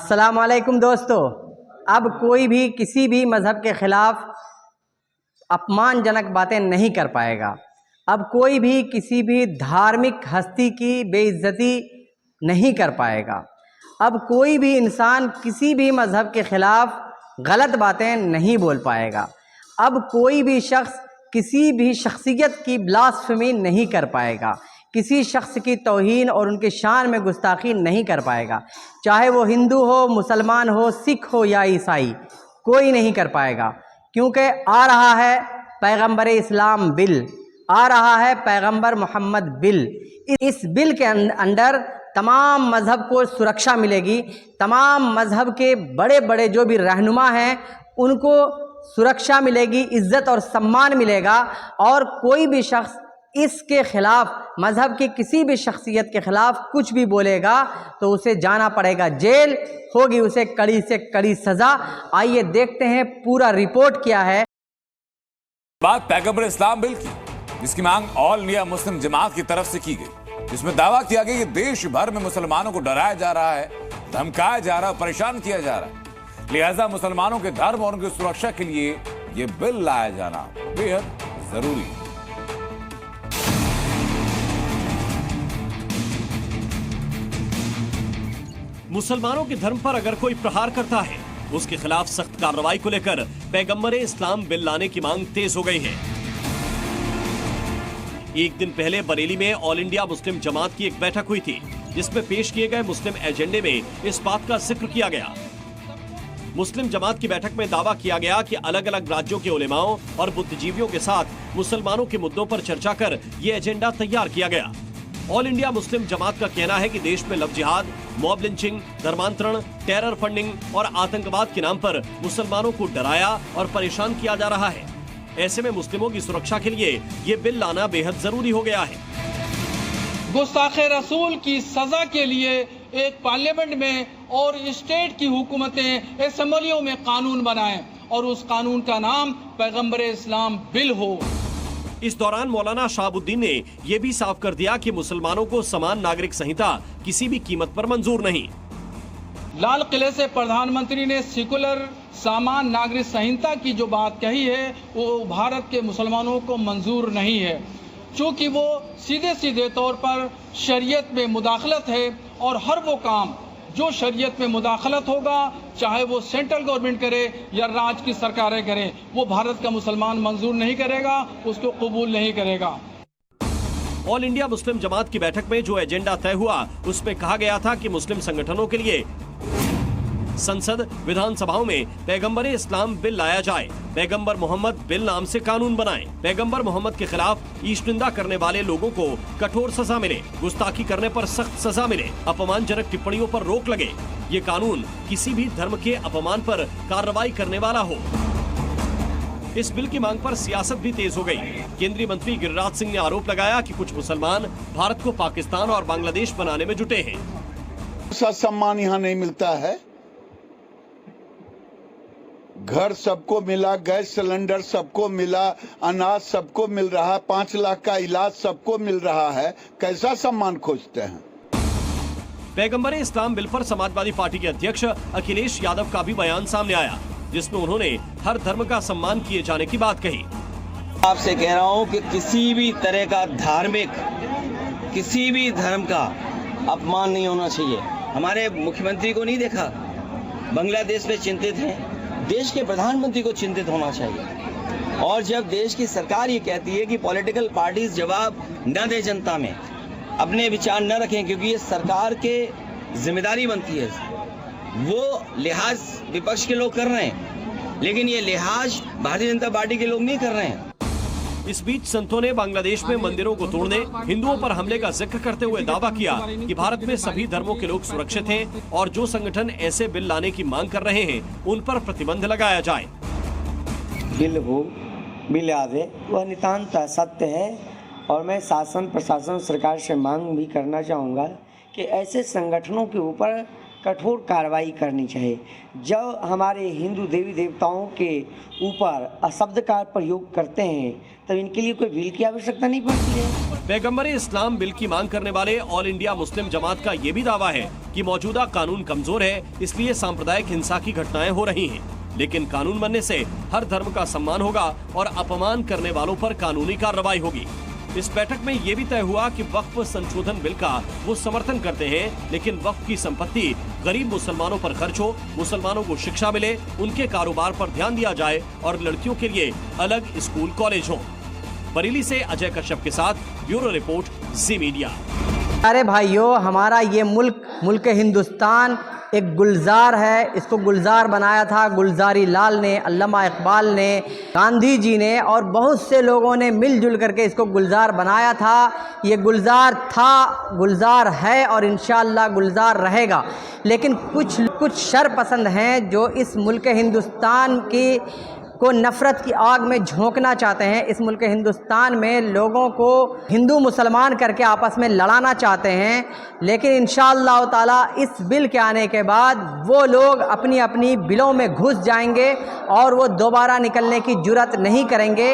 अस्सलाम वालेकुम दोस्तों। अब कोई भी किसी भी मज़हब के ख़िलाफ़ अपमानजनक बातें नहीं कर पाएगा। अब कोई भी किसी भी धार्मिक हस्ती की बेइज्जती नहीं कर पाएगा। अब कोई भी इंसान किसी भी मज़हब के ख़िलाफ़ गलत बातें नहीं बोल पाएगा। अब कोई भी शख्स किसी भी शख्सियत की ब्लास्फेमी नहीं कर पाएगा, किसी शख्स की तौहीन और उनके शान में गुस्ताखी नहीं कर पाएगा, चाहे वो हिंदू हो, मुसलमान हो, सिख हो या ईसाई, कोई नहीं कर पाएगा। क्योंकि आ रहा है पैगंबर इस्लाम बिल, आ रहा है पैगंबर मोहम्मद बिल। इस बिल के अंडर तमाम मज़हब को सुरक्षा मिलेगी। तमाम मज़हब के बड़े बड़े जो भी रहनुमा हैं उनको सुरक्षा मिलेगी, इज़्ज़त और सम्मान मिलेगा। और कोई भी शख्स इसके ख़िलाफ़, मज़हब की किसी भी शख्सियत के ख़िलाफ़ कुछ भी बोलेगा तो उसे जाना पड़ेगा जेल, होगी उसे कड़ी से कड़ी सज़ा। आइए देखते हैं पूरा रिपोर्ट क्या है। बात पैगंबर इस्लाम बिल की, जिसकी मांग ऑल इंडिया मुस्लिम जमात की तरफ से की गई, जिसमें दावा किया गया कि देश भर में मुसलमानों को डराया जा रहा है, धमकाया जा रहा है, परेशान किया जा रहा है। लिहाजा मुसलमानों के धर्म और उनकी सुरक्षा के लिए यह बिल लाया जाना बेहद जरूरी है। मुसलमानों के धर्म पर अगर कोई प्रहार करता है, उसके खिलाफ सख्त कार्रवाई को लेकर पैगंबर इस्लाम बिल लाने की मांग तेज हो गई है। एक दिन पहले बरेली में ऑल इंडिया मुस्लिम जमात की एक बैठक हुई थी, जिसमें पेश किए गए मुस्लिम एजेंडे में इस बात का जिक्र किया गया। मुस्लिम जमात की बैठक में दावा किया गया कि अलग अलग राज्यों के उलेमाओं और बुद्धिजीवियों के साथ मुसलमानों के मुद्दों पर चर्चा कर ये एजेंडा तैयार किया गया। ऑल इंडिया मुस्लिम जमात का कहना है कि देश में लव जिहाद, मॉब लिंचिंग, धर्मांतरण, टेरर फंडिंग और आतंकवाद के नाम पर मुसलमानों को डराया और परेशान किया जा रहा है। ऐसे में मुस्लिमों की सुरक्षा के लिए ये बिल लाना बेहद जरूरी हो गया है। गुस्ताखे रसूल की सजा के लिए एक पार्लियामेंट में और स्टेट की हुकूमतें असेंबलियों में कानून बनाएं और उस कानून का नाम पैगंबर इस्लाम बिल हो। इस दौरान मौलाना शहाबुद्दीन ने यह भी साफ कर दिया कि मुसलमानों को समान नागरिक संहिता किसी भी कीमत पर मंजूर नहीं। लाल किले से प्रधानमंत्री ने सेकुलर समान नागरिक संहिता की जो बात कही है वो भारत के मुसलमानों को मंजूर नहीं है, क्योंकि वो सीधे सीधे तौर पर शरीयत में मुदाखलत है और हर वो काम जो शरीयत में मुदाखलत होगा, चाहे वो सेंट्रल गवर्नमेंट करे या राज्य की सरकारें करें, वो भारत का मुसलमान मंजूर नहीं करेगा, उसको कबूल नहीं करेगा। ऑल इंडिया मुस्लिम जमात की बैठक में जो एजेंडा तय हुआ, उसमें कहा गया था कि मुस्लिम संगठनों के लिए संसद, विधानसभाओं में पैगंबर इस्लाम बिल लाया जाए, पैगंबर मोहम्मद बिल नाम से कानून बनाएं, पैगंबर मोहम्मद के खिलाफ ईशनिंदा करने वाले लोगों को कठोर सजा मिले, गुस्ताखी करने पर सख्त सजा मिले, अपमानजनक टिप्पणियों पर रोक लगे। ये कानून किसी भी धर्म के अपमान पर कार्रवाई करने वाला हो। इस बिल की मांग पर सियासत भी तेज हो गई। केंद्रीय मंत्री गिरिराज सिंह ने आरोप लगाया कि कुछ मुसलमान भारत को पाकिस्तान और बांग्लादेश बनाने में जुटे हैं। सम्मान यहाँ नहीं मिलता है। घर सबको मिला, गैस सिलेंडर सबको मिला, अनाज सबको मिल रहा है, 5 लाख का इलाज सबको मिल रहा है, कैसा सम्मान खोजते हैं? पैगंबर इस्लाम बिल पर समाजवादी पार्टी के अध्यक्ष अखिलेश यादव का भी बयान सामने आया, जिसमें उन्होंने हर धर्म का सम्मान किए जाने की बात कही। आपसे कह रहा हूँ कि किसी भी तरह का धार्मिक, किसी भी धर्म का अपमान नहीं होना चाहिए। हमारे मुख्यमंत्री को नहीं देखा, बांग्लादेश में चिंतित हैं। देश के प्रधानमंत्री को चिंतित होना चाहिए। और जब देश की सरकार ये कहती है कि पॉलिटिकल पार्टीज जवाब न दे जनता में, अपने विचार न रखें, क्योंकि ये सरकार के जिम्मेदारी बनती है, वो लिहाज विपक्ष के लोग कर रहे हैं, लेकिन ये लिहाज भारतीय जनता पार्टी के लोग नहीं कर रहे हैं। इस बीच संतों ने बांग्लादेश में मंदिरों को तोड़ने, हिंदुओं पर हमले का जिक्र करते हुए दावा किया कि भारत में सभी धर्मों के लोग सुरक्षित हैं और जो संगठन ऐसे बिल लाने की मांग कर रहे हैं उन पर प्रतिबंध लगाया जाए। बिल आवे वह नितांत सत्य है और मैं शासन, प्रशासन, सरकार से मांग भी करना चाहूँगा कि ऐसे संगठनों के ऊपर कठोर कार्रवाई करनी चाहिए। जब हमारे हिंदू देवी देवताओं के ऊपर अशब्द का प्रयोग करते हैं तब इनके लिए कोई बिल की आवश्यकता नहीं पड़ती है। पैगंबर इस्लाम बिल की मांग करने वाले ऑल इंडिया मुस्लिम जमात का ये भी दावा है कि मौजूदा कानून कमजोर है, इसलिए सांप्रदायिक हिंसा की घटनाएं हो रही हैं। लेकिन कानून बनने से हर धर्म का सम्मान होगा और अपमान करने वालों पर कानूनी कार्रवाई होगी। इस बैठक में ये भी तय हुआ कि वक्फ संशोधन बिल का वो समर्थन करते हैं, लेकिन वक्फ की संपत्ति गरीब मुसलमानों पर खर्च हो, मुसलमानों को शिक्षा मिले, उनके कारोबार पर ध्यान दिया जाए और लड़कियों के लिए अलग स्कूल कॉलेज हो। बरेली से अजय कश्यप के साथ ब्यूरो रिपोर्ट, जी मीडिया। अरे भाइयों, हमारा ये मुल्क हिंदुस्तान एक गुलजार है। इसको गुलजार बनाया था गुलजारी लाल ने, अल्लामा इकबाल ने, गांधी जी ने और बहुत से लोगों ने मिलजुल करके इसको गुलजार बनाया था। ये गुलजार था, गुलजार है और इंशाअल्लाह गुलजार रहेगा। लेकिन कुछ शर पसंद हैं जो इस मुल्क हिंदुस्तान की को नफ़रत की आग में झोंकना चाहते हैं। इस मुल्क हिंदुस्तान में लोगों को हिंदू मुसलमान करके आपस में लड़ाना चाहते हैं। लेकिन इंशाअल्लाह ताला इस बिल के आने के बाद वो लोग अपनी अपनी बिलों में घुस जाएंगे और वो दोबारा निकलने की जुर्रत नहीं करेंगे।